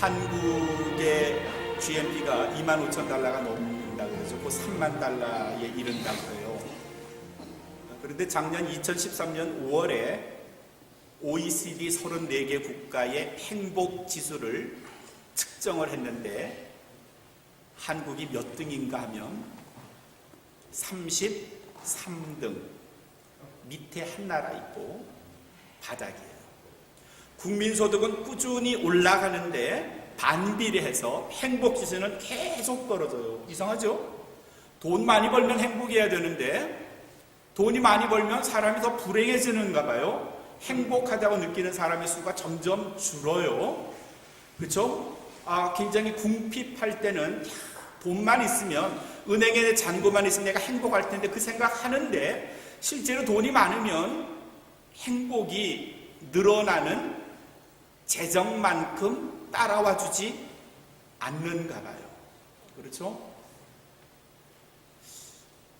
한국의 GNP가 25,000달러가 넘는다 그러죠. 그 3만 달러에 이른다고 해요. 그런데 작년 2013년 5월에 OECD 34개 국가의 행복 지수를 측정을 했는데 한국이 몇 등인가 하면 33등. 밑에 한 나라 있고 바닥이에요. 국민소득은 꾸준히 올라가는데 반비례해서 행복지수는 계속 떨어져요. 이상하죠? 돈 많이 벌면 행복해야 되는데 돈이 많이 벌면 사람이 더 불행해지는가 봐요. 행복하다고 느끼는 사람의 수가 점점 줄어요. 그렇죠? 굉장히 궁핍할 때는 돈만 있으면, 은행에 잔고만 있으면 내가 행복할 텐데 그 생각하는데 실제로 돈이 많으면 행복이 늘어나는 재정만큼 따라와 주지 않는가 봐요. 그렇죠?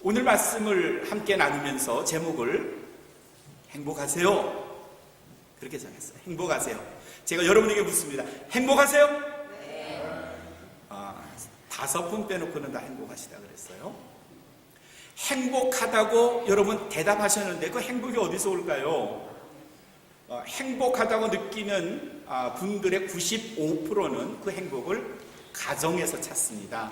오늘 말씀을 함께 나누면서 제목을 행복하세요. 그렇게 정했어요. 행복하세요. 제가 여러분에게 묻습니다. 행복하세요? 네. 5분 빼놓고는 다 행복하시다 그랬어요. 행복하다고 여러분 대답하셨는데 그 행복이 어디서 올까요? 행복하다고 느끼는 분들의 95%는 그 행복을 가정에서 찾습니다.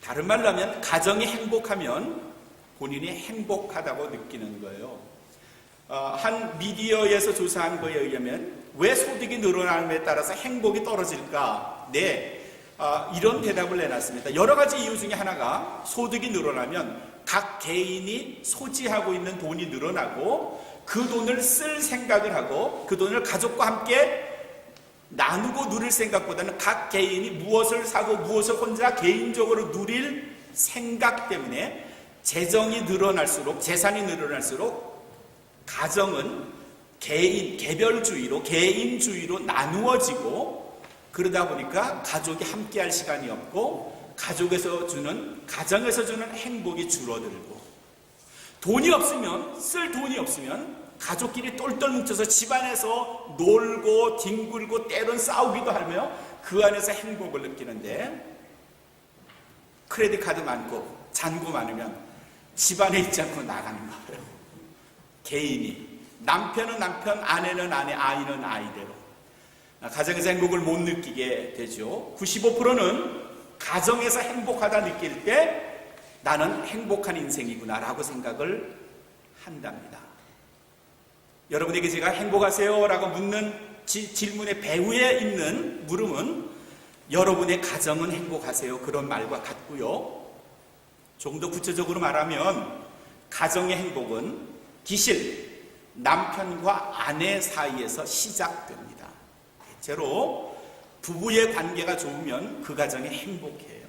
다른 말로 하면 가정이 행복하면 본인이 행복하다고 느끼는 거예요. 한 미디어에서 조사한 거에 의하면 왜 소득이 늘어남에 따라서 행복이 떨어질까? 이런 대답을 내놨습니다. 여러 가지 이유 중에 하나가 소득이 늘어나면 각 개인이 소지하고 있는 돈이 늘어나고 그 돈을 쓸 생각을 하고 그 돈을 가족과 함께 나누고 누릴 생각보다는 각 개인이 무엇을 사고 무엇을 혼자 개인적으로 누릴 생각 때문에 재정이 늘어날수록, 재산이 늘어날수록 가정은 개별주의로, 개인주의로 나누어지고 그러다 보니까 가족이 함께할 시간이 없고 가정에서 주는 행복이 줄어들고 돈이 없으면, 쓸 돈이 없으면 가족끼리 똘똘 뭉쳐서 집안에서 놀고 뒹굴고 때론 싸우기도 하며 그 안에서 행복을 느끼는데 크레딧 카드 많고 잔고 많으면 집안에 있지 않고 나가는 거예요. 개인이. 남편은 남편, 아내는 아내, 아이는 아이대로. 가정에서 행복을 못 느끼게 되죠. 95%는 가정에서 행복하다 느낄 때 나는 행복한 인생이구나 라고 생각을 한답니다. 여러분에게 제가 행복하세요? 라고 묻는 질문의 배후에 있는 물음은 여러분의 가정은 행복하세요? 그런 말과 같고요. 조금 더 구체적으로 말하면 가정의 행복은 기실, 남편과 아내 사이에서 시작됩니다. 대체로 부부의 관계가 좋으면 그 가정이 행복해요.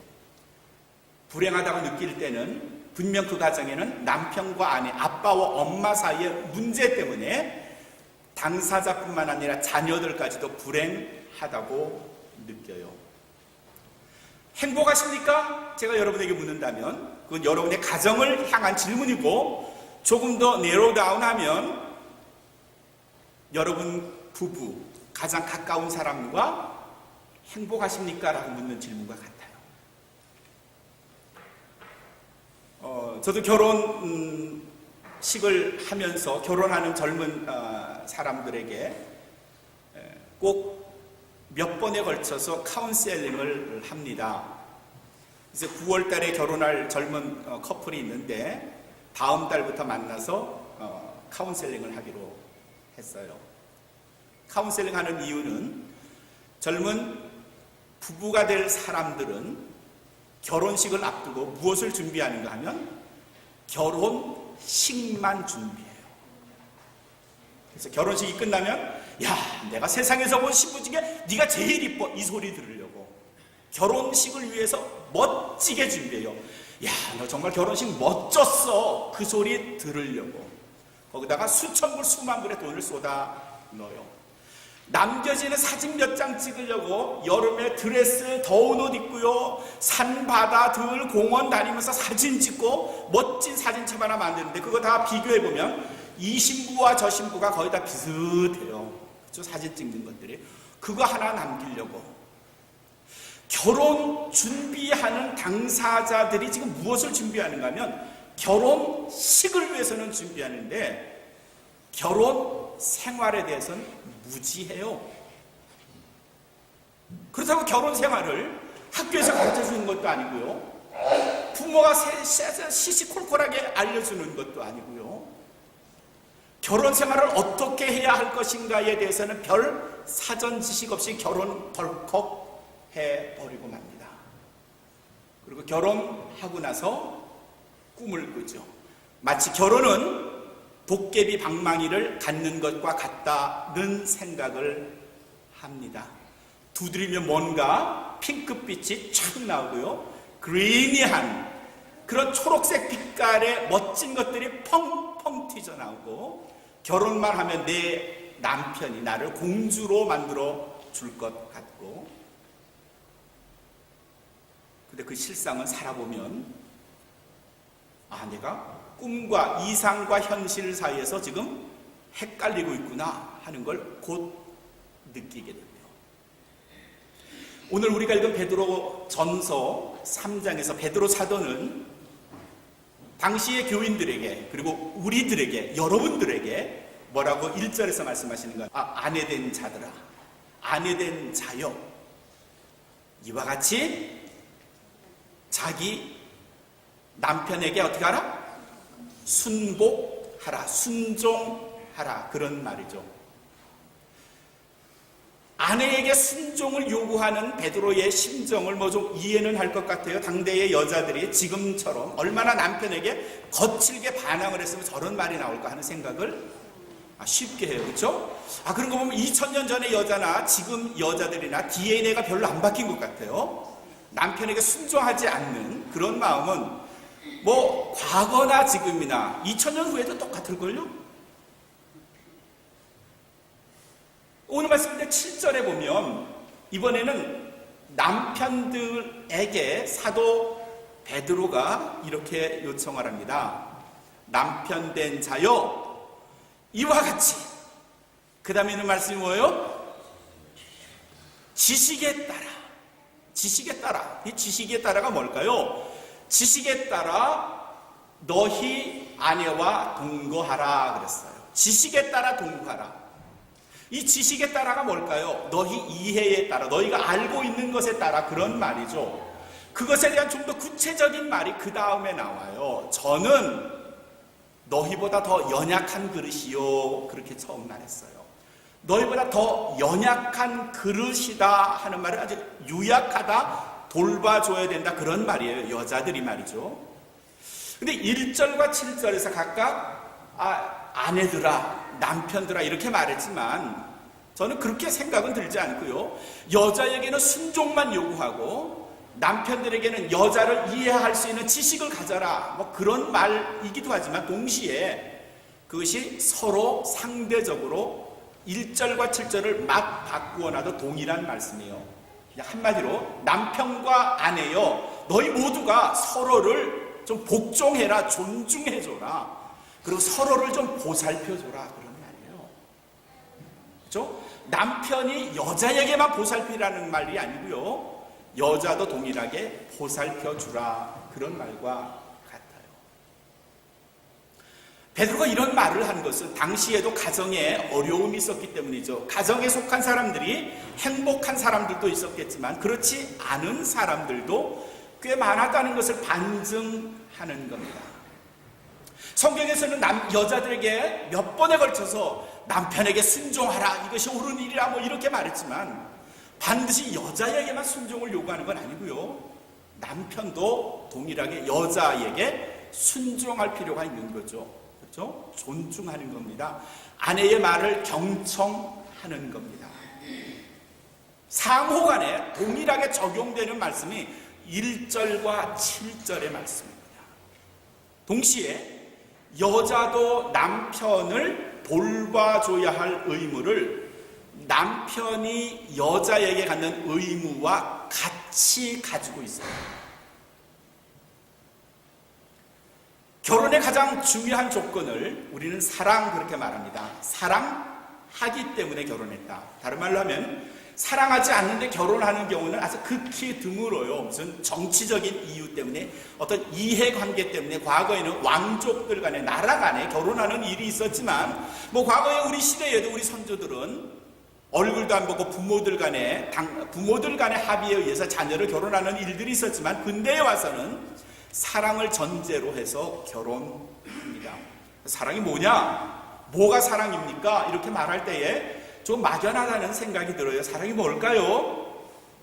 불행하다고 느낄 때는 분명 그 가정에는 남편과 아내, 아빠와 엄마 사이의 문제 때문에 당사자뿐만 아니라 자녀들까지도 불행하다고 느껴요. 행복하십니까? 제가 여러분에게 묻는다면 그건 여러분의 가정을 향한 질문이고 조금 더 네로다운하면 여러분 부부, 가장 가까운 사람과 행복하십니까? 라고 묻는 질문과 같아요. 저도 결혼식을 하면서 결혼하는 젊은 사람들에게 꼭 몇 번에 걸쳐서 카운셀링을 합니다. 이제 9월 달에 결혼할 젊은 커플이 있는데 다음 달부터 만나서 카운셀링을 하기로 했어요. 카운셀링 하는 이유는 젊은 부부가 될 사람들은 결혼식을 앞두고 무엇을 준비하는가 하면 결혼식만 준비해요. 그래서 결혼식이 끝나면 야, 내가 세상에서 본 신부 중에 네가 제일 이뻐 이 소리 들으려고 결혼식을 위해서 멋지게 준비해요. 야, 너 정말 결혼식 멋졌어 그 소리 들으려고 거기다가 수천 불 수만 불의 돈을 쏟아 넣어요. 남겨지는 사진 몇 장 찍으려고 여름에 드레스 더운 옷 입고요 산 바다 들 공원 다니면서 사진 찍고 멋진 사진첩 하나 만드는데 그거 다 비교해보면 이 신부와 저 신부가 거의 다 비슷해요. 그렇죠? 사진 찍는 것들이 그거 하나 남기려고 결혼 준비하는 당사자들이 지금 무엇을 준비하는가 하면 결혼식을 위해서는 준비하는데 결혼 생활에 대해서는 무지해요. 그렇다고 결혼 생활을 학교에서 가르쳐주는 것도 아니고요. 부모가 시시콜콜하게 알려주는 것도 아니고요. 결혼 생활을 어떻게 해야 할 것인가에 대해서는 별 사전 지식 없이 결혼 덜컥 해버리고 맙니다. 그리고 결혼하고 나서 꿈을 꾸죠. 마치 결혼은 도깨비 방망이를 갖는 것과 같다는 생각을 합니다. 두드리면 뭔가 핑크빛이 촥 나오고요. 그리니한 그런 초록색 빛깔의 멋진 것들이 펑펑 튀어나오고 결혼만 하면 내 남편이 나를 공주로 만들어 줄 것 같고, 근데 그 실상은 살아보면 내가 꿈과 이상과 현실 사이에서 지금 헷갈리고 있구나 하는 걸 곧 느끼게 됩니다. 오늘 우리가 읽은 베드로 전서 3장에서 베드로 사도는 당시의 교인들에게 그리고 우리들에게 여러분들에게 뭐라고 1절에서 말씀하시는가? 아내된 자들아, 아내된 자여, 이와 같이 자기 남편에게 어떻게 하라? 순복하라, 순종하라, 그런 말이죠. 아내에게 순종을 요구하는 베드로의 심정을 좀 이해는 할 것 같아요. 당대의 여자들이 지금처럼 얼마나 남편에게 거칠게 반항을 했으면 저런 말이 나올까 하는 생각을 쉽게 해요. 그렇죠? 그런 거 보면 2000년 전의 여자나 지금 여자들이나 DNA가 별로 안 바뀐 것 같아요. 남편에게 순종하지 않는 그런 마음은 과거나 지금이나 2000년 후에도 똑같을걸요? 오늘 말씀인데 7절에 보면 이번에는 남편들에게 사도 베드로가 이렇게 요청을 합니다. 남편된 자여, 이와 같이. 그 다음에 있는 말씀이 뭐예요? 지식에 따라. 지식에 따라. 이 지식에 따라가 뭘까요? 지식에 따라 너희 아내와 동거하라 그랬어요. 지식에 따라 동거하라. 이 지식에 따라가 뭘까요? 너희 이해에 따라, 너희가 알고 있는 것에 따라, 그런 말이죠. 그것에 대한 좀 더 구체적인 말이 그 다음에 나와요. 저는 너희보다 더 연약한 그릇이요, 그렇게 처음 말했어요. 너희보다 더 연약한 그릇이다 하는 말은 아주 유약하다, 돌봐줘야 된다, 그런 말이에요. 여자들이 말이죠. 근데 1절과 7절에서 각각 아내들아, 남편들아 이렇게 말했지만 저는 그렇게 생각은 들지 않고요. 여자에게는 순종만 요구하고 남편들에게는 여자를 이해할 수 있는 지식을 가져라, 그런 말이기도 하지만 동시에 그것이 서로 상대적으로 1절과 7절을 막 바꾸어놔도 동일한 말씀이에요. 그냥 한마디로 남편과 아내여, 너희 모두가 서로를 좀 복종해라, 존중해줘라, 그리고 서로를 좀 보살펴줘라, 그런 말이에요. 그렇죠? 남편이 여자에게만 보살피라는 말이 아니고요, 여자도 동일하게 보살펴주라, 그런 말과 같아요. 베드로가 이런 말을 한 것은 당시에도 가정에 어려움이 있었기 때문이죠. 가정에 속한 사람들이 행복한 사람들도 있었겠지만 그렇지 않은 사람들도 꽤 많았다는 것을 반증하는 겁니다. 성경에서는 여자들에게 몇 번에 걸쳐서 남편에게 순종하라, 이것이 옳은 일이라 이렇게 말했지만 반드시 여자에게만 순종을 요구하는 건 아니고요, 남편도 동일하게 여자에게 순종할 필요가 있는 거죠. 그렇죠? 존중하는 겁니다. 아내의 말을 경청하는 겁니다. 상호간에 동일하게 적용되는 말씀이 1절과 7절의 말씀입니다. 동시에 여자도 남편을 돌봐줘야 할 의무를 남편이 여자에게 갖는 의무와 같이 가지고 있어요. 결혼의 가장 중요한 조건을 우리는 사랑, 그렇게 말합니다. 사랑하기 때문에 결혼했다. 다른 말로 하면 사랑하지 않는데 결혼하는 경우는 아주 극히 드물어요. 무슨 정치적인 이유 때문에, 어떤 이해관계 때문에. 과거에는 왕족들 간에, 나라 간에 결혼하는 일이 있었지만, 뭐 과거에 우리 시대에도 우리 선조들은 얼굴도 안 보고 부모들 간의 합의에 의해서 자녀를 결혼하는 일들이 있었지만, 근대에 와서는 사랑을 전제로 해서 결혼합니다. 사랑이 뭐냐? 뭐가 사랑입니까? 이렇게 말할 때에 좀 막연하다는 생각이 들어요. 사랑이 뭘까요?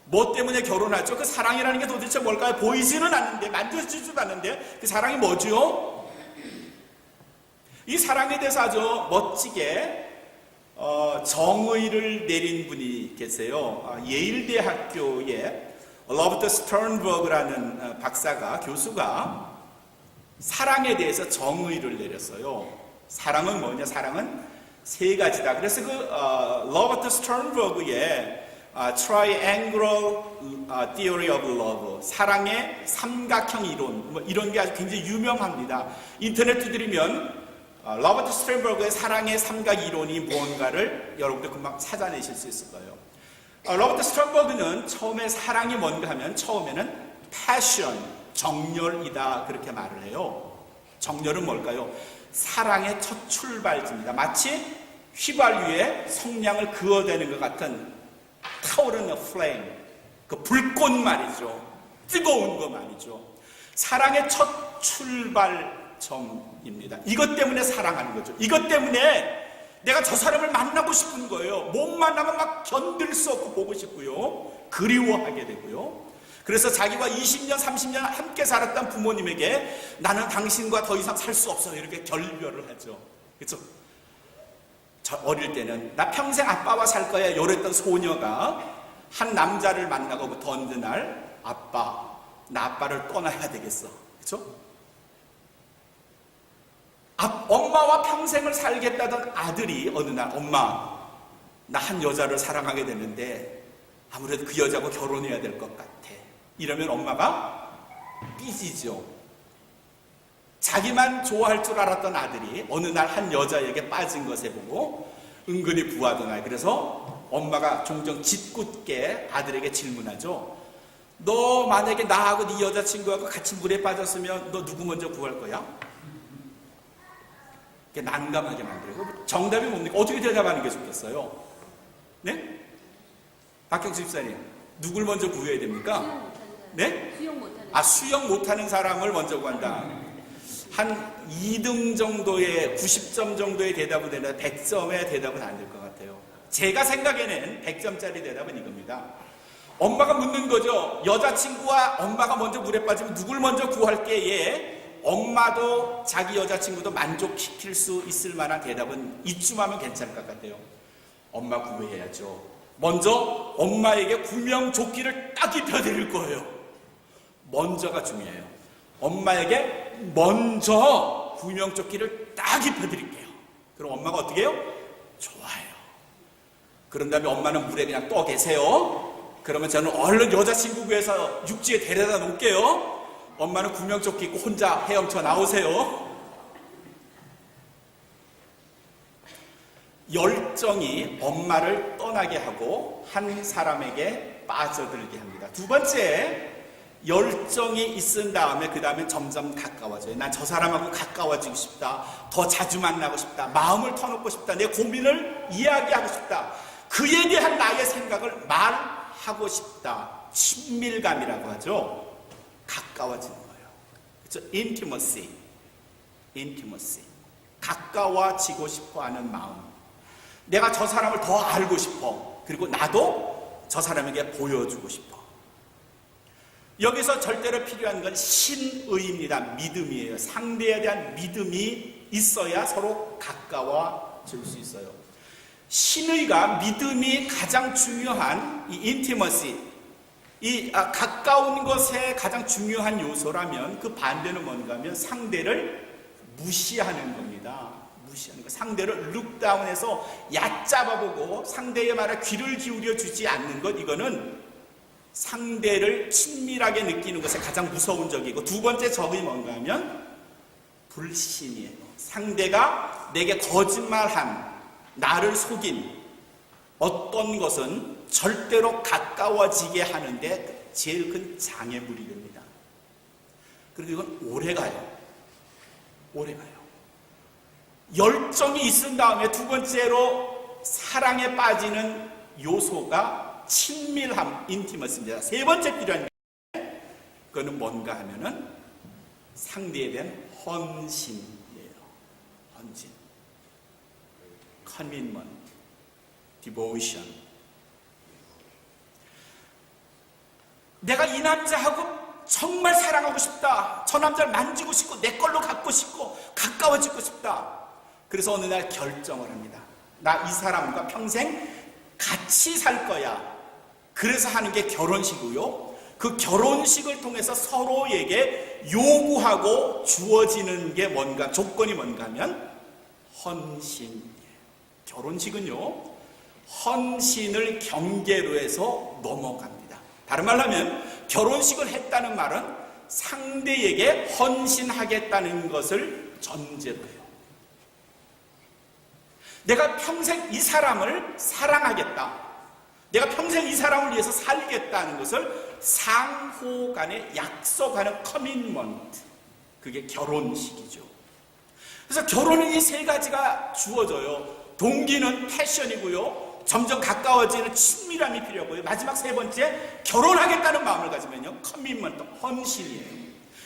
뭐 때문에 결혼하죠? 그 사랑이라는 게 도대체 뭘까요? 보이지는 않는데, 만져지지도 않는데 그 사랑이 뭐죠? 이 사랑에 대해서 아주 멋지게 정의를 내린 분이 계세요. 예일대학교의 로버트 스턴버그라는 교수가 사랑에 대해서 정의를 내렸어요. 사랑은 뭐냐? 사랑은 세 가지다. 그래서 로버트 스턴버그의 Triangular Theory of Love, 사랑의 삼각형 이론, 뭐 이런 게 아주 굉장히 유명합니다. 인터넷 두드리면 로버트 스턴버그의 사랑의 삼각 이론이 무언가를 여러분들 금방 찾아내실 수 있을 거예요. 로버트 스턴버그는 처음에 사랑이 뭔가 하면 처음에는 passion, 정열이다 그렇게 말을 해요. 정열은 뭘까요? 사랑의 첫 출발지입니다. 마치 휘발유에 성냥을 그어대는 것 같은 타오르는 플레임, 그 불꽃 말이죠. 뜨거운 거 말이죠. 사랑의 첫 출발점입니다. 이것 때문에 사랑하는 거죠. 이것 때문에 내가 저 사람을 만나고 싶은 거예요. 못 만나면 막 견딜 수 없고 보고 싶고요. 그리워하게 되고요. 그래서 자기와 20년, 30년 함께 살았던 부모님에게 나는 당신과 더 이상 살 수 없어 이렇게 결별을 하죠. 그렇죠? 저 어릴 때는 나 평생 아빠와 살 거야 이랬던 소녀가 한 남자를 만나고부터 어느 날 아빠, 나 아빠를 떠나야 되겠어. 그렇죠? 엄마와 평생을 살겠다던 아들이 어느 날 엄마, 나 한 여자를 사랑하게 됐는데 아무래도 그 여자하고 결혼해야 될 것 같아. 이러면 엄마가 삐지죠. 자기만 좋아할 줄 알았던 아들이 어느 날 한 여자에게 빠진 것에 보고 은근히 부하더나. 그래서 엄마가 종종 짓궂게 아들에게 질문하죠. 너 만약에 나하고 네 여자친구하고 같이 물에 빠졌으면 너 누구 먼저 구할 거야? 난감하게 만들고. 정답이 뭡니까? 어떻게 대답하는 게 좋겠어요? 네? 박경수 집사님, 누굴 먼저 구해야 됩니까? 네? 수영 못하는 사람을 먼저 구한다. 한 2등 정도의 90점 정도의 대답은 되나 100점의 대답은 안 될 것 같아요. 제가 생각에는 100점짜리 대답은 이겁니다. 엄마가 묻는 거죠. 여자친구와 엄마가 먼저 물에 빠지면 누굴 먼저 구할게에 엄마도 자기 여자친구도 만족시킬 수 있을 만한 대답은 이쯤 하면 괜찮을 것 같아요. 엄마 구해야죠. 먼저 엄마에게 구명조끼를 딱 입혀드릴 거예요. 먼저가 중요해요. 엄마에게 먼저 구명조끼를 딱 입혀드릴게요. 그럼 엄마가 어떻게 해요? 좋아요. 그런 다음에 엄마는 물에 그냥 떠 계세요. 그러면 저는 얼른 여자친구 구해서 육지에 데려다 놓을게요. 엄마는 구명조끼 입고 혼자 헤엄쳐 나오세요. 열정이 엄마를 떠나게 하고 한 사람에게 빠져들게 합니다. 두 번째, 열정이 있은 다음에 그 다음에 점점 가까워져요. 난 저 사람하고 가까워지고 싶다. 더 자주 만나고 싶다. 마음을 터놓고 싶다. 내 고민을 이야기하고 싶다. 그에 대한 나의 생각을 말하고 싶다. 친밀감이라고 하죠. 가까워지는 거예요. 그렇죠? intimacy. 가까워지고 싶어 하는 마음. 내가 저 사람을 더 알고 싶어. 그리고 나도 저 사람에게 보여주고 싶어. 여기서 절대로 필요한 건 신의입니다. 믿음이에요. 상대에 대한 믿음이 있어야 서로 가까워질 수 있어요. 신의가 믿음이 가장 중요한 이 인티머시, 가까운 것에 가장 중요한 요소라면 그 반대는 뭔가 하면 상대를 무시하는 겁니다. 무시하는 거. 상대를 룩다운해서 얕잡아보고 상대의 말에 귀를 기울여 주지 않는 것, 이거는 상대를 친밀하게 느끼는 것에 가장 무서운 적이고, 두 번째 적이 뭔가 하면 불신이에요. 상대가 내게 거짓말한, 나를 속인 어떤 것은 절대로 가까워지게 하는데 제일 큰 장애물이 됩니다. 그리고 이건 오래가요. 오래가요. 열정이 있은 다음에 두 번째로 사랑에 빠지는 요소가 친밀함, 인티머스입니다. 세 번째 필요한 게 그거는 뭔가 하면은 상대에 대한 헌신이에요. 헌신, commitment, devotion. 내가 이 남자하고 정말 사랑하고 싶다. 저 남자를 만지고 싶고 내 걸로 갖고 싶고 가까워지고 싶다. 그래서 어느 날 결정을 합니다. 나 이 사람과 평생 같이 살 거야. 그래서 하는 게 결혼식이고요. 그 결혼식을 통해서 서로에게 요구하고 주어지는 게 뭔가, 조건이 뭔가 하면 헌신이에요. 결혼식은요, 헌신을 경계로 해서 넘어갑니다. 다른 말로 하면 결혼식을 했다는 말은 상대에게 헌신하겠다는 것을 전제로 해요. 내가 평생 이 사람을 사랑하겠다. 내가 평생 이 사람을 위해서 살겠다는 것을 상호 간에 약속하는 커밋먼트. 그게 결혼식이죠. 그래서 결혼은 이 세 가지가 주어져요. 동기는 패션이고요. 점점 가까워지는 친밀함이 필요하고요. 마지막 세 번째, 결혼하겠다는 마음을 가지면요, 커밋먼트, 헌신이에요.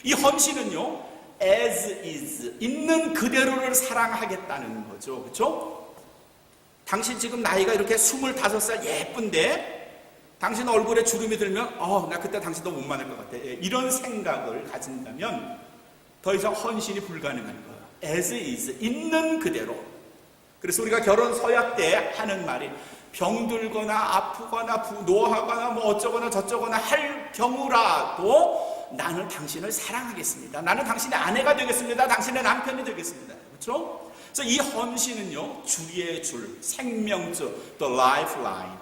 이 헌신은요, as is, 있는 그대로를 사랑하겠다는 거죠. 그렇죠? 당신 지금 나이가 이렇게 25살 예쁜데 당신 얼굴에 주름이 들면 나 그때 당신도 못 만날 것 같아. 이런 생각을 가진다면 더 이상 헌신이 불가능한 거예요. as is, 있는 그대로. 그래서 우리가 결혼 서약 때 하는 말이 병들거나 아프거나 노하거나 뭐 어쩌거나 저쩌거나 할 경우라도 나는 당신을 사랑하겠습니다. 나는 당신의 아내가 되겠습니다. 당신의 남편이 되겠습니다. 그렇죠? 그래서 이 헌신은요, 줄이의 줄, 생명줄, the lifeline.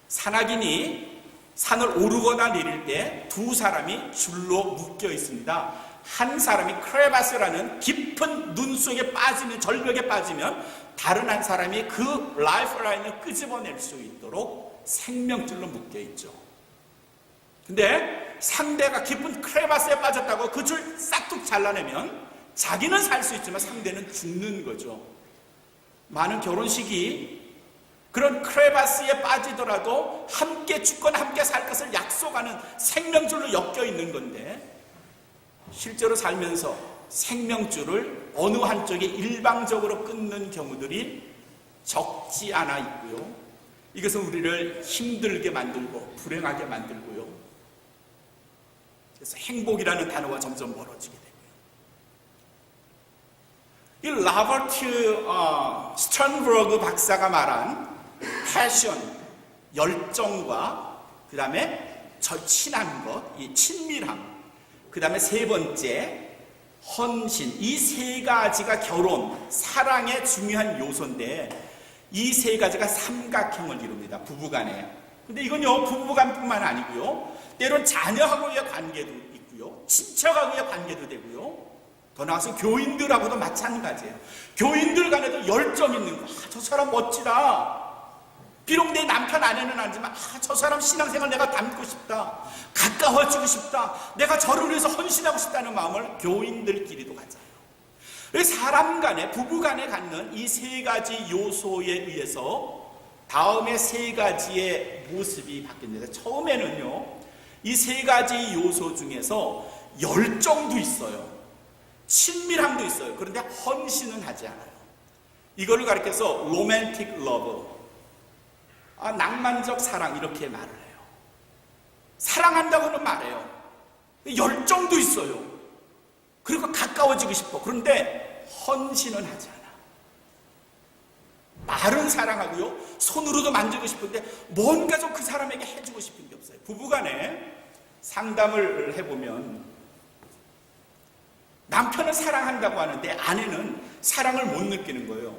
산악인이 산을 오르거나 내릴 때 두 사람이 줄로 묶여 있습니다. 한 사람이 크레바스라는 깊은 눈 속에 빠지면, 절벽에 빠지면 다른 한 사람이 그 라이프라인을 끄집어낼 수 있도록 생명줄로 묶여 있죠. 근데 상대가 깊은 크레바스에 빠졌다고 그 줄 싹둑 잘라내면 자기는 살 수 있지만 상대는 죽는 거죠. 많은 결혼식이 그런 크레바스에 빠지더라도 함께 죽거나 함께 살 것을 약속하는 생명줄로 엮여 있는 건데, 실제로 살면서 생명줄을 어느 한쪽에 일방적으로 끊는 경우들이 적지 않아 있고요. 이것은 우리를 힘들게 만들고 불행하게 만들고요. 그래서 행복이라는 단어와 점점 멀어지게 됩니다. 이 라버트 스턴버그 박사가 말한 패션, 열정과 그 다음에 절친한 것, 이 친밀함, 그 다음에 세 번째 헌신, 이 세 가지가 결혼, 사랑의 중요한 요소인데 이 세 가지가 삼각형을 이룹니다. 부부간에. 근데 이건요, 부부간뿐만 아니고요, 때론 자녀하고의 관계도 있고요, 친척하고의 관계도 되고요, 더 나아가서 교인들하고도 마찬가지예요. 교인들 간에도 열정 있는 거. 저 사람 멋지다. 비록 내 남편 아내는 아니지만 저 사람 신앙생활 내가 닮고 싶다. 가까워지고 싶다. 내가 저를 위해서 헌신하고 싶다는 마음을 교인들끼리도 가져요. 사람 간에, 부부 간에 갖는 이 세 가지 요소에 의해서 다음에 세 가지의 모습이 바뀝니다. 처음에는요, 이 세 가지 요소 중에서 열정도 있어요. 친밀함도 있어요. 그런데 헌신은 하지 않아요. 이거를 가리켜서 로맨틱 러브, 낭만적 사랑, 이렇게 말을 해요. 사랑한다고는 말해요. 열정도 있어요. 그리고 가까워지고 싶어. 그런데 헌신은 하지 않아. 말은 사랑하고요, 손으로도 만지고 싶은데 뭔가 좀 그 사람에게 해주고 싶은 게 없어요. 부부간에 상담을 해보면 남편은 사랑한다고 하는데 아내는 사랑을 못 느끼는 거예요.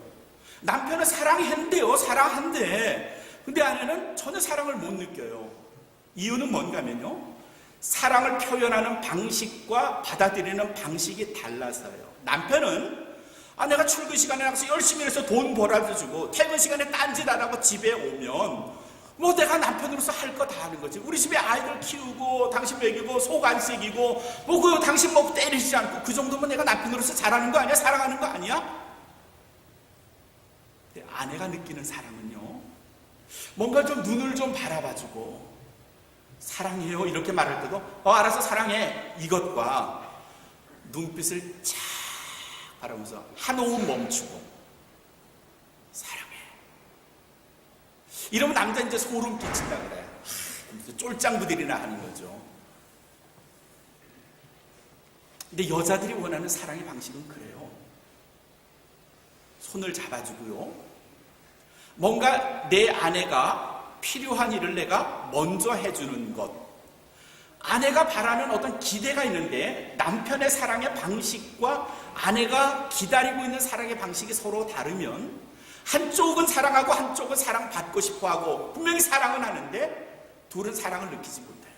남편은 사랑한대요. 사랑한대. 근데 아내는 전혀 사랑을 못 느껴요. 이유는 뭔가 하면요, 사랑을 표현하는 방식과 받아들이는 방식이 달라서요. 남편은 내가 출근 시간에 나가서 열심히 해서 돈 벌어다 주고 퇴근 시간에 딴짓 안 하고 집에 오면 뭐 내가 남편으로서 할 거 다 하는 거지. 우리 집에 아이들 키우고 당신 먹이고 속 안 새기고 뭐 그 당신 뭐 때리지 않고 그 정도면 내가 남편으로서 잘하는 거 아니야? 사랑하는 거 아니야? 근데 아내가 느끼는 사랑은요, 뭔가 좀 눈을 좀 바라봐주고 사랑해요 이렇게 말할 때도 알아서 사랑해 이것과 눈빛을 쫙 바라보면서 한 호흡 멈추고 사랑해. 이러면 남자 이제 소름 끼친다 그래. 쫄짱부들이나 하는 거죠. 근데 여자들이 원하는 사랑의 방식은 그래요. 손을 잡아주고요, 뭔가 내 아내가 필요한 일을 내가 먼저 해주는 것, 아내가 바라는 어떤 기대가 있는데 남편의 사랑의 방식과 아내가 기다리고 있는 사랑의 방식이 서로 다르면 한쪽은 사랑하고 한쪽은 사랑받고 싶어하고 분명히 사랑은 하는데 둘은 사랑을 느끼지 못해요.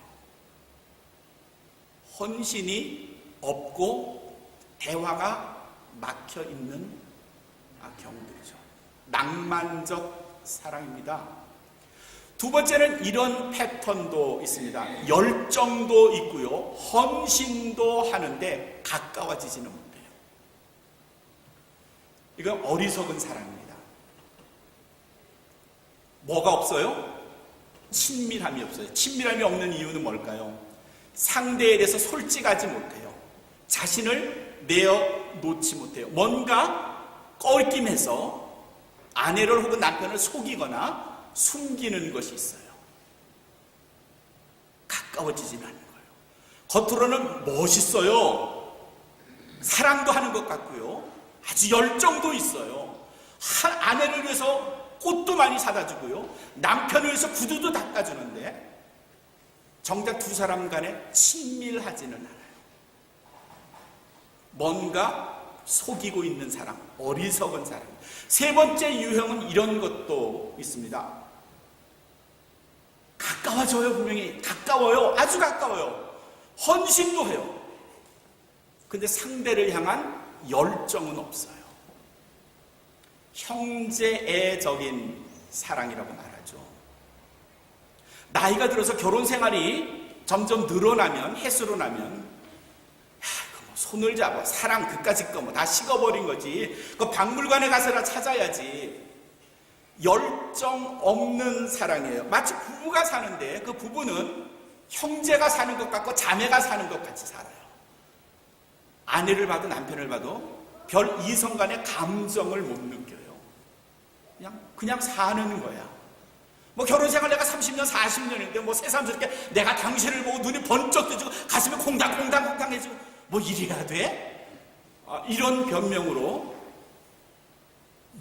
헌신이 없고 대화가 막혀있는 경우들이죠. 낭만적 사랑입니다. 두 번째는 이런 패턴도 있습니다. 열정도 있고요, 헌신도 하는데 가까워지지는 못해요. 이건 어리석은 사랑입니다. 뭐가 없어요? 친밀함이 없어요. 친밀함이 없는 이유는 뭘까요? 상대에 대해서 솔직하지 못해요. 자신을 내어놓지 못해요. 뭔가 껄낌해서 아내를 혹은 남편을 속이거나 숨기는 것이 있어요. 가까워지지는 않는 거예요. 겉으로는 멋있어요. 사랑도 하는 것 같고요, 아주 열정도 있어요. 아내를 위해서 꽃도 많이 사다 주고요, 남편을 위해서 구두도 닦아주는데 정작 두 사람 간에 친밀하지는 않아요. 뭔가 속이고 있는 사람, 어리석은 사람. 세 번째 유형은 이런 것도 있습니다. 가까워져요. 분명히 가까워요. 아주 가까워요. 헌신도 해요. 근데 상대를 향한 열정은 없어요. 형제애적인 사랑이라고 말하죠. 나이가 들어서 결혼 생활이 점점 늘어나면, 횟수로 나면 손을 잡아 사랑 그까짓 거 뭐 다 식어버린 거지. 그 박물관에 가서라 찾아야지. 열정 없는 사랑이에요. 마치 부부가 사는데 그 부부는 형제가 사는 것 같고 자매가 사는 것 같이 살아요. 아내를 봐도 남편을 봐도 별 이성 간의 감정을 못 느껴요. 그냥 사는 거야. 뭐 결혼 생활 내가 30년 40년인데 뭐 새삼스럽게 내가 당신을 보고 눈이 번쩍 뜨지고 가슴이 콩당콩당해지고 뭐 이래야 돼? 이런 변명으로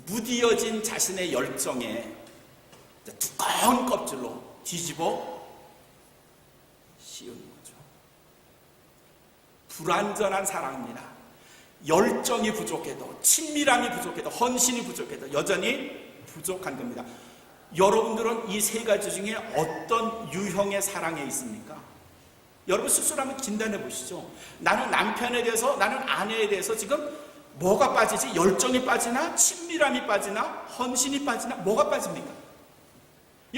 무디어진 자신의 열정에 두꺼운 껍질로 뒤집어 씌우는 거죠. 불완전한 사랑입니다. 열정이 부족해도, 친밀함이 부족해도, 헌신이 부족해도 여전히 부족한 겁니다. 여러분들은 이 세 가지 중에 어떤 유형의 사랑에 있습니까? 여러분 스스로 한번 진단해 보시죠. 나는 남편에 대해서, 나는 아내에 대해서 지금 뭐가 빠지지? 열정이 빠지나? 친밀함이 빠지나? 헌신이 빠지나? 뭐가 빠집니까?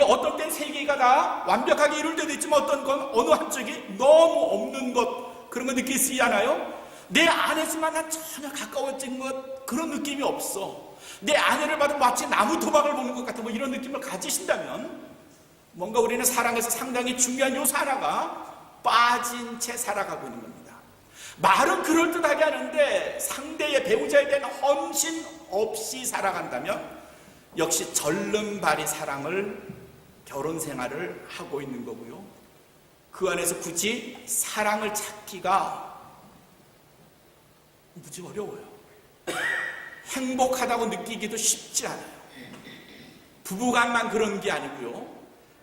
어떤 땐 세 개가 다 완벽하게 이룰 때도 있지만 어떤 건 어느 한쪽이 너무 없는 것, 그런 거 느끼지 않아요? 내 아내지만 난 전혀 가까워진 것, 그런 느낌이 없어. 내 아내를 봐도 마치 나무 토막을 보는 것 같은 뭐 이런 느낌을 가지신다면 뭔가 우리는 사랑에서 상당히 중요한 요소 하나가 빠진 채 살아가고 있는 겁니다. 말은 그럴듯하게 하는데 상대의 배우자에 대한 헌신 없이 살아간다면 역시 절름발이 사랑을, 결혼 생활을 하고 있는 거고요. 그 안에서 굳이 사랑을 찾기가 무지 어려워요. 행복하다고 느끼기도 쉽지 않아요. 부부간만 그런 게 아니고요,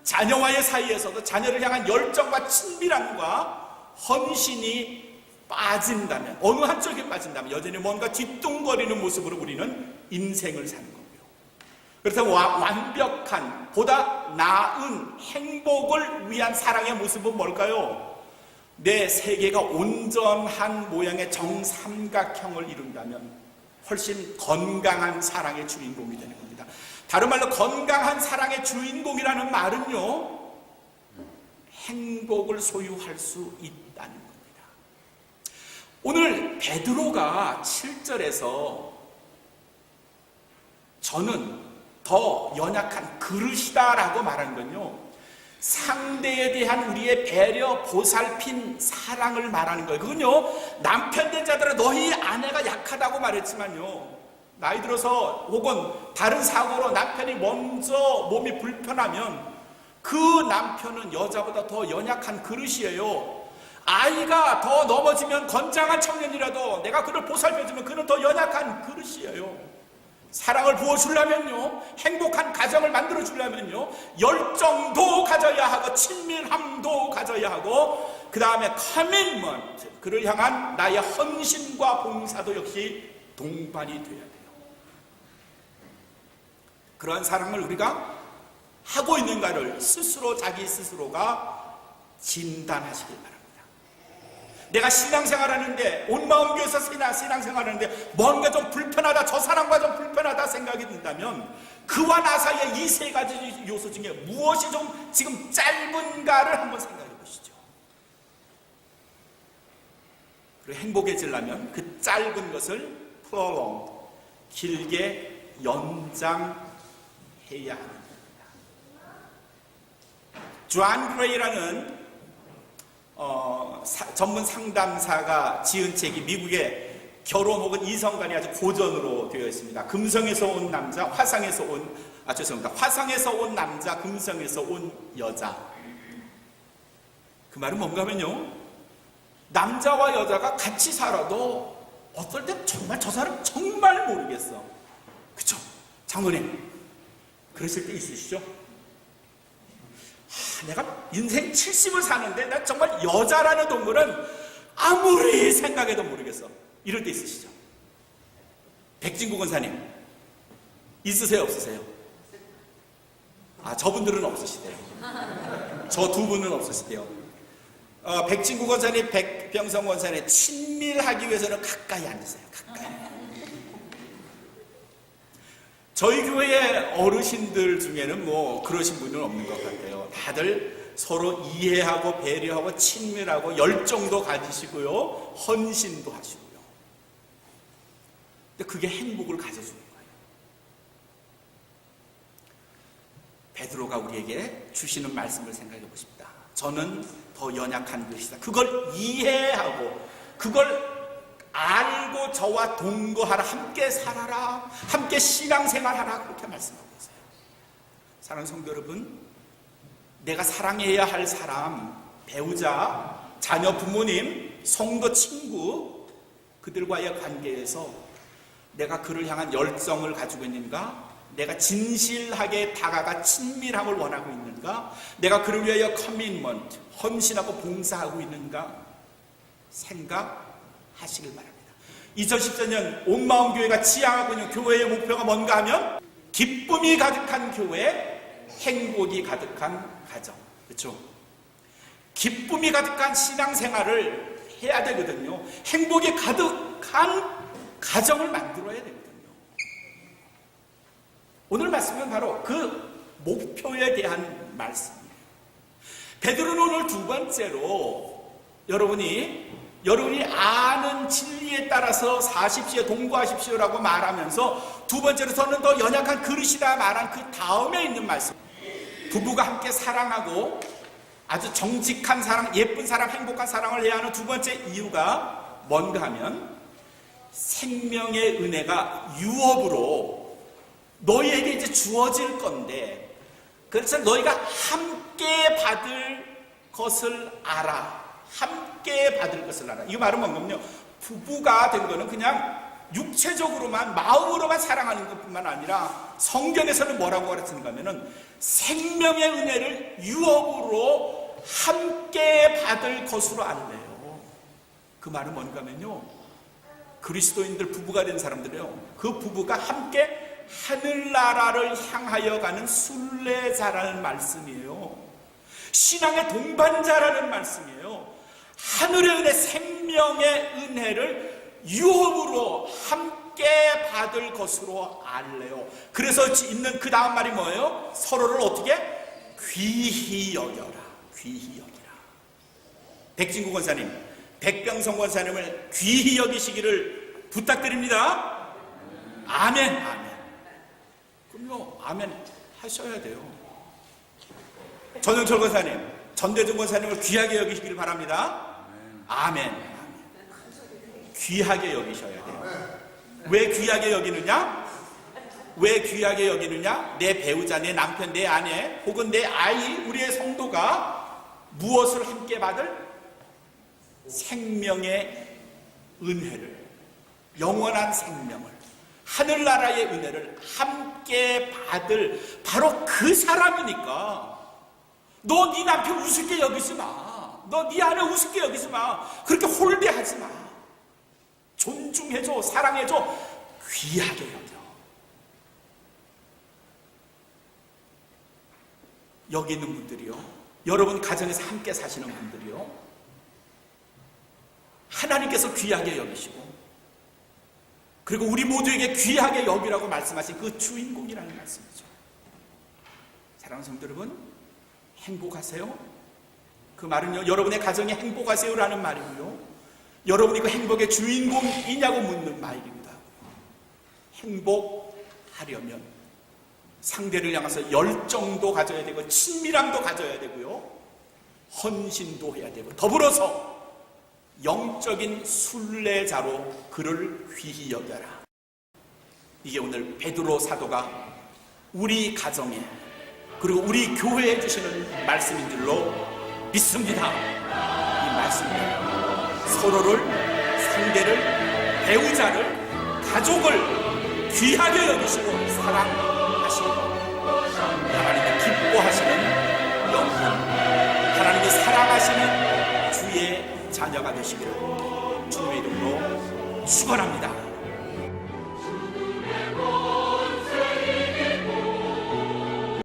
자녀와의 사이에서도 자녀를 향한 열정과 친밀함과 헌신이 빠진다면, 어느 한쪽에 빠진다면 여전히 뭔가 뒤뚱거리는 모습으로 우리는 인생을 사는 거고요. 그렇다면 완벽한, 보다 나은 행복을 위한 사랑의 모습은 뭘까요? 내 세계가 온전한 모양의 정삼각형을 이룬다면 훨씬 건강한 사랑의 주인공이 되는 겁니다. 다른 말로 건강한 사랑의 주인공이라는 말은요, 행복을 소유할 수 있다는 겁니다. 오늘 베드로가 7절에서 저는 더 연약한 그릇이다라고 말한 건요, 상대에 대한 우리의 배려, 보살핀 사랑을 말하는 거예요. 그건요, 남편 된 자들은 너희 아내가 약하다고 말했지만요, 나이 들어서 혹은 다른 사고로 남편이 먼저 몸이 불편하면 그 남편은 여자보다 더 연약한 그릇이에요. 아이가 더 넘어지면 건장한 청년이라도 내가 그를 보살펴주면 그는 더 연약한 그릇이에요. 사랑을 부어주려면요, 행복한 가정을 만들어주려면요, 열정도 가져야 하고 친밀함도 가져야 하고, 그 다음에 커밋먼트, 그를 향한 나의 헌신과 봉사도 역시 동반이 돼야 돼요. 그러한 사랑을 우리가 하고 있는가를 스스로, 자기 스스로가 진단하시길 바랍니다. 내가 신앙생활하는데, 온 마음 교회에서 신앙생활하는데 뭔가 좀 불편하다, 저 사람과 좀 불편하다 생각이 든다면 그와 나 사이의 이 세 가지 요소 중에 무엇이 좀 지금 짧은가를 한번 생각해 보시죠. 그리고 행복해지려면 그 짧은 것을 prolong, 길게 연장해야 합니다. 존 그레이라는 전문 상담사가 지은 책이 미국의 결혼 혹은 이성관이 아주 고전으로 되어 있습니다. 금성에서 온 남자, 화성에서 온 남자, 금성에서 온 여자. 그 말은 뭔가 하면요, 남자와 여자가 같이 살아도 어떨 땐 정말 저 사람 정말 모르겠어. 그쵸? 장모님, 그러실 때 있으시죠? 내가 인생 70을 사는데 난 정말 여자라는 동물은 아무리 생각해도 모르겠어. 이럴 때 있으시죠? 백진구 권사님 있으세요, 없으세요? 저분들은 없으시대요. 저 두 분은 없으시대요. 백진구 권사님, 백병성 권사님 친밀하기 위해서는 가까이 앉으세요. 가까이. 저희 교회 어르신들 중에는 뭐 그러신 분은 없는 것 같아요. 다들 서로 이해하고 배려하고 친밀하고 열정도 가지시고요, 헌신도 하시고요. 근데 그게 행복을 가져주는 거예요. 베드로가 우리에게 주시는 말씀을 생각해 보십니다. 저는 더 연약한 것이다. 그걸 이해하고 그걸 알고 저와 동거하라, 함께 살아라, 함께 신앙생활하라, 그렇게 말씀하고 있어요. 사랑하는 성도 여러분, 내가 사랑해야 할 사람, 배우자, 자녀, 부모님, 성도, 친구, 그들과의 관계에서 내가 그를 향한 열정을 가지고 있는가? 내가 진실하게 다가가 친밀함을 원하고 있는가? 내가 그를 위하여 커밋먼트, 헌신하고 봉사하고 있는가? 생각하시길 바랍니다. 2014년 온마음 교회가 지향하고 있는 교회의 목표가 뭔가 하면 기쁨이 가득한 교회, 행복이 가득한 가정. 그렇죠? 기쁨이 가득한 신앙생활을 해야 되거든요. 행복이 가득한 가정을 만들어야 되거든요. 오늘 말씀은 바로 그 목표에 대한 말씀이에요. 베드로는 오늘 두 번째로 여러분이 아는 진리에 따라서 사십시오, 동거하십시오라고 말하면서 두 번째로 저는 더 연약한 그릇이다 말한 그 다음에 있는 말씀, 부부가 함께 사랑하고 아주 정직한 사랑, 예쁜 사랑, 행복한 사랑을 해야 하는 두 번째 이유가 뭔가 하면 생명의 은혜가 유업으로 너희에게 이제 주어질 건데, 그래서 너희가 함께 받을 것을 알아. 함께 받을 것을 알아. 이 말은 뭔가요? 부부가 된 거는 그냥 육체적으로만, 마음으로만 사랑하는 것뿐만 아니라 성경에서는 뭐라고 가르치는가 하면은 생명의 은혜를 유업으로 함께 받을 것으로 안래요. 그 말은 뭔가 하면요, 그리스도인들 부부가 된 사람들이요, 그 부부가 함께 하늘나라를 향하여 가는 순례자라는 말씀이에요. 신앙의 동반자라는 말씀이에요. 하늘의 은혜, 생명의 은혜를 유업으로 함께 함께 받을 것으로 알래요. 그래서 있는 그 다음 말이 뭐예요? 서로를 어떻게? 귀히 여겨라. 귀히 여기라. 백진구 권사님, 백병성 권사님을 귀히 여기시기를 부탁드립니다. 아멘. 아멘. 그럼요, 아멘 하셔야 돼요. 전영철 권사님, 전대중 권사님을 귀하게 여기시기를 바랍니다. 아멘. 아멘. 귀하게 여기셔야 돼요. 왜 귀하게 여기느냐? 왜 귀하게 여기느냐? 내 배우자, 내 남편, 내 아내 혹은 내 아이, 우리의 성도가 무엇을 함께 받을? 생명의 은혜를, 영원한 생명을, 하늘나라의 은혜를 함께 받을 바로 그 사람이니까 너 네 남편 우습게 여기지 마. 너 네 아내 우습게 여기지 마. 그렇게 홀대하지 마. 존중해줘, 사랑해줘, 귀하게 여겨. 여기 있는 분들이요, 여러분 가정에서 함께 사시는 분들이요, 하나님께서 귀하게 여기시고 그리고 우리 모두에게 귀하게 여기라고 말씀하신 그 주인공이라는 말씀이죠. 사랑하는 성도 여러분, 행복하세요? 그 말은요, 여러분의 가정이 행복하세요라는 말이고요, 여러분이 그 행복의 주인공이냐고 묻는 말이기도 하고요. 행복하려면 상대를 향해서 열정도 가져야 되고 친밀함도 가져야 되고요, 헌신도 해야 되고, 더불어서 영적인 순례자로 그를 귀히 여겨라. 이게 오늘 베드로 사도가 우리 가정에 그리고 우리 교회에 주시는 말씀인 줄로 믿습니다. 이 말씀은 서로를, 상대를, 배우자를, 가족을 귀하게 여기시고 사랑하시고 하나님이 기뻐하시는 영혼, 하나님이 사랑하시는 주의 자녀가 되시기를 주님의 이름으로 축원합니다.